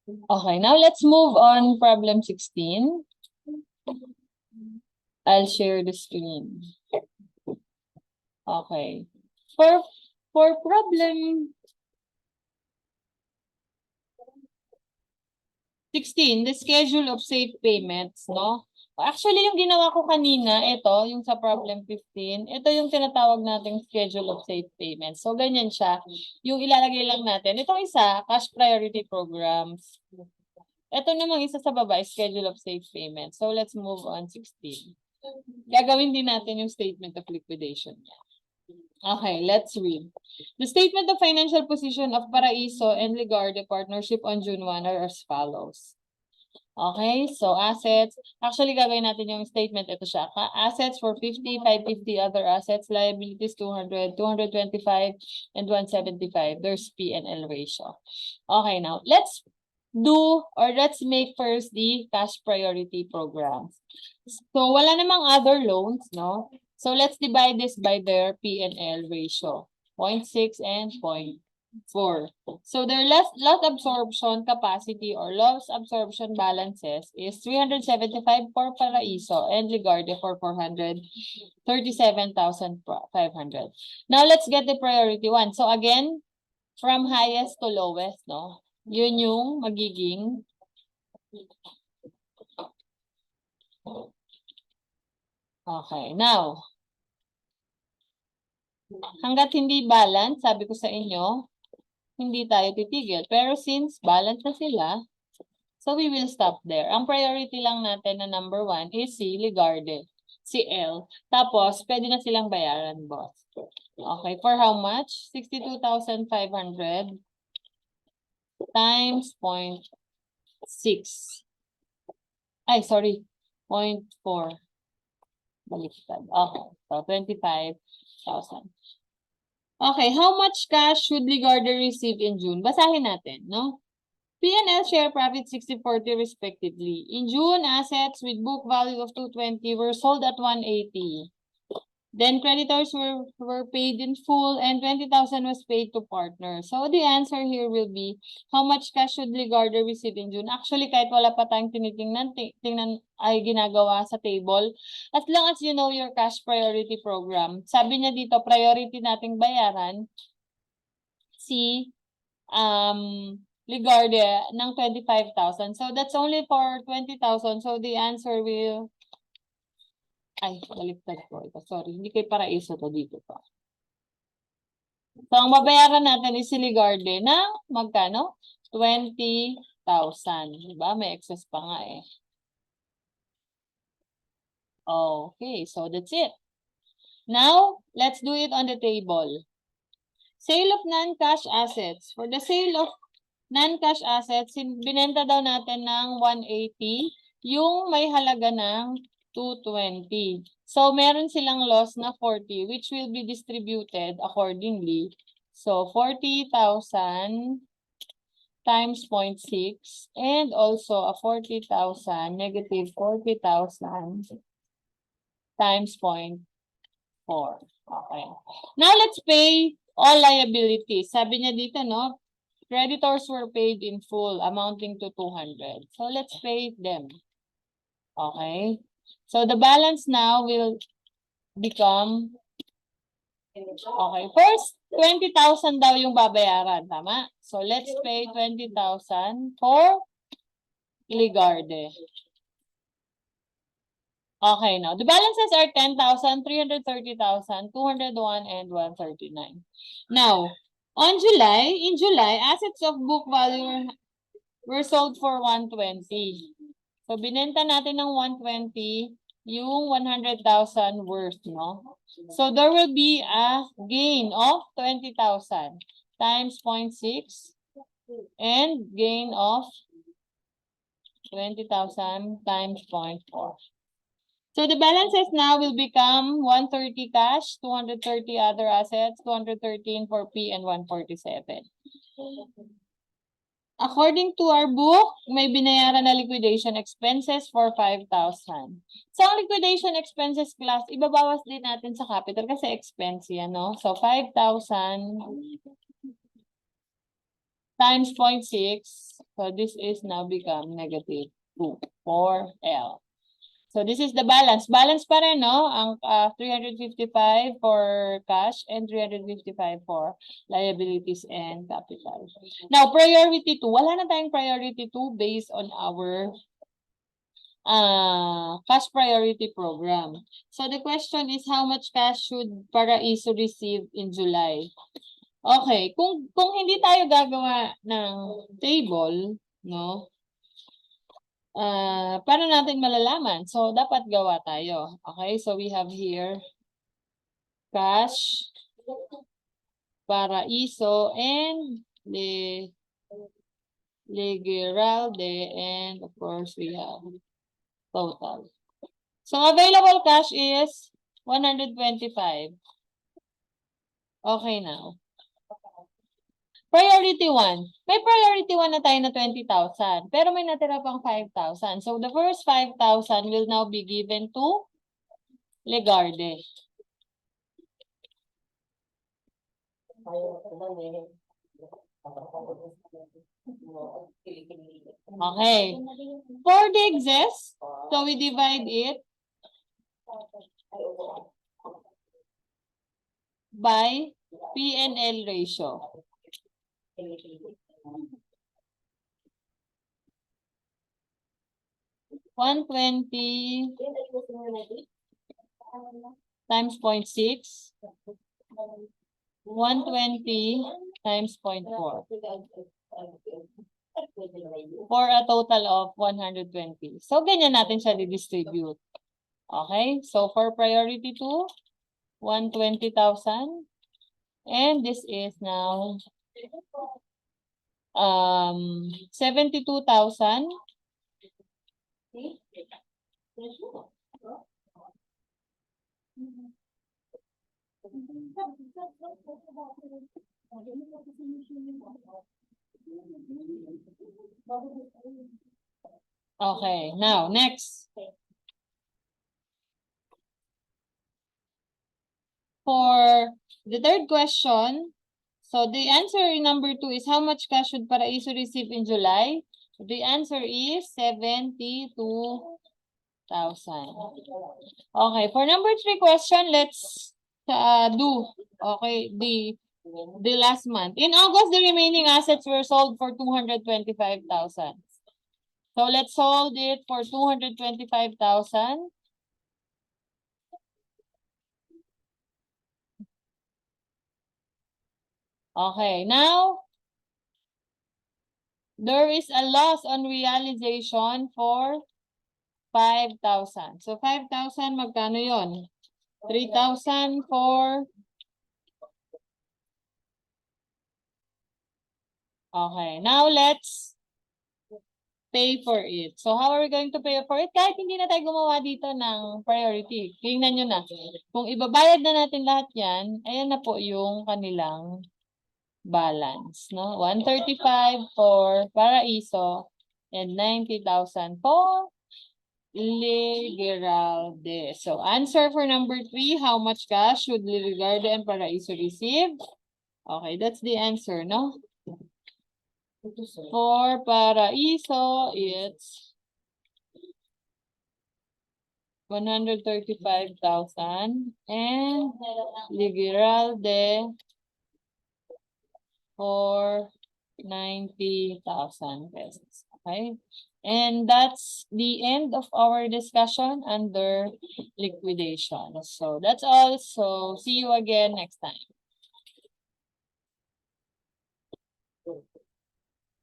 Okay, now let's move on problem 16. I'll share the screen. Okay. For problem 16, the schedule of safe payments, no? Actually, yung ginawa ko kanina, ito, yung sa problem 15, ito yung tinatawag nating schedule of safe payments. So, ganyan siya. Yung ilalagay lang natin. Itong isa, cash priority programs. Ito namang isa sa baba, schedule of safe payments. So, let's move on 16. Gagawin din natin yung statement of liquidation. Okay, let's read. The statement of financial position of Paraiso and Ligarde Partnership on June 1 are as follows. Okay, so assets. Actually, gagawin natin yung statement. Ito siya. Assets for 50, 550, other assets, liabilities 200, 225, and 175. There's P&L ratio. Okay, now, let's make first the cash priority programs. So, wala namang other loans, no? So, let's divide this by their P&L ratio. 0.6 and 0.4. So, their loss absorption capacity or loss absorption balances is 375 for Paraiso and Ligarde for 437,500. Now, let's get the priority one. So, again, from highest to lowest, no? Yun yung magiging okay. Now, hanggat hindi balance, sabi ko sa inyo, hindi tayo titigil. Pero since balance na sila, so we will stop there. Ang priority lang natin na number 1 is si Ligarde, si L. Tapos, pwede na silang bayaran, boss. Okay, for how much? 62,500 times 0.6. Ay, sorry. 0.4. Baliktad. Okay. So, 25,000. Okay. How much cash should Ligarde receive in June? Basahin natin, no? P&L share profit 60-40 respectively. In June, assets with book value of 220 were sold at 180. Then creditors were paid in full and 20,000 was paid to partners. So the answer here will be, how much cash should Ligarde receive in June? Actually, kahit wala pa tayong tinitingnan, tingnan ay ginagawa sa table. As long as you know your cash priority program. Sabi niya dito, priority nating bayaran si Ligarde ng 25,000. So that's only for 20,000. So the answer will ay, baliktad ko ito. Sorry, hindi kay Paraiso to dito to. So, ang babayaran natin is si Ligarde na magkano? 20,000. Diba? May excess pa nga eh. Okay, so that's it. Now, let's do it on the table. Sale of non-cash assets. For the sale of non-cash assets, binenta daw natin ng 180, yung may halaga ng 220. So, meron silang loss na 40, which will be distributed accordingly. So, 40,000 times 0.6 and also a 40,000, negative 40,000 times 0.4. Okay. Now, let's pay all liabilities. Sabi niya dito, no? Creditors were paid in full, amounting to 200. So, let's pay them. Okay. So, the balance now will become, okay, first, 20,000 daw yung babayaran, tama? So, let's pay 20,000 for Ligarde. Okay, now, the balances are 10,000, 330,000, 201, and 139. Now, in July, assets of book value were sold for 120. So, binenta natin ng 120 yung 100,000 worth, no? So, there will be a gain of 20,000 times 0.6 and gain of 20,000 times 0.4. So, the balances now will become 130 cash, 230 other assets, 213 for P, and 147. According to our book, may binayaran na liquidation expenses for 5,000. So, ang liquidation expenses class, ibabawas din natin sa capital kasi expense yan, no? So, 5,000 times 0.6. So this is now become negative 2 for L. So this is the balance. Balance pa rin, no? Ang 355 for cash and 355 for liabilities and capital. Now, priority 2. Wala na tayong priority 2 based on our cash priority program. So the question is, how much cash should Paraiso receive in July? Okay, kung hindi tayo gagawa ng table, no? Paano natin malalaman? So, dapat gawa tayo. Okay, so we have here cash, Paraiso, and Liquidation, and of course, we have total. So, available cash is 125. Okay now. Priority 1. May priority 1 na tayo na 20,000. Pero may natira pang 5,000. So, the first 5,000 will now be given to Legarde. Okay. For the excess, so we divide it by P&L ratio. 120 times 0.6, 120 times 0.4, for a total of 120. So, ganyan natin siya distribute. Okay? So, for priority 2, 120,000. And this is now 72,000. Okay, now next. For the third question, so the answer in number 2 is, how much cash should Paraiso receive in July? The answer is 72,000. Okay, for number 3 question, let's do the last month. In August, the remaining assets were sold for 225,000. So let's sold it for 225,000. Okay, now there is a loss on realization for 5,000. So 5,000, magkano yon? 3,000 for... Okay, now let's pay for it. So how are we going to pay for it? Kahit hindi na tayo gumawa dito ng priority. Tingnan nyo na. Kung ibabayad na natin lahat yan, ayan na po yung kanilang balance, no? 135 for Paraiso and 90,000 for Liquidation. So answer for number 3, how much cash should Liquidation and Paraiso receive? Okay, that's the answer, no? For Paraiso, it's 135,000 and Liquidation for 90,000 pesos. Okay? And that's the end of our discussion under liquidation. So that's all. So see you again next time.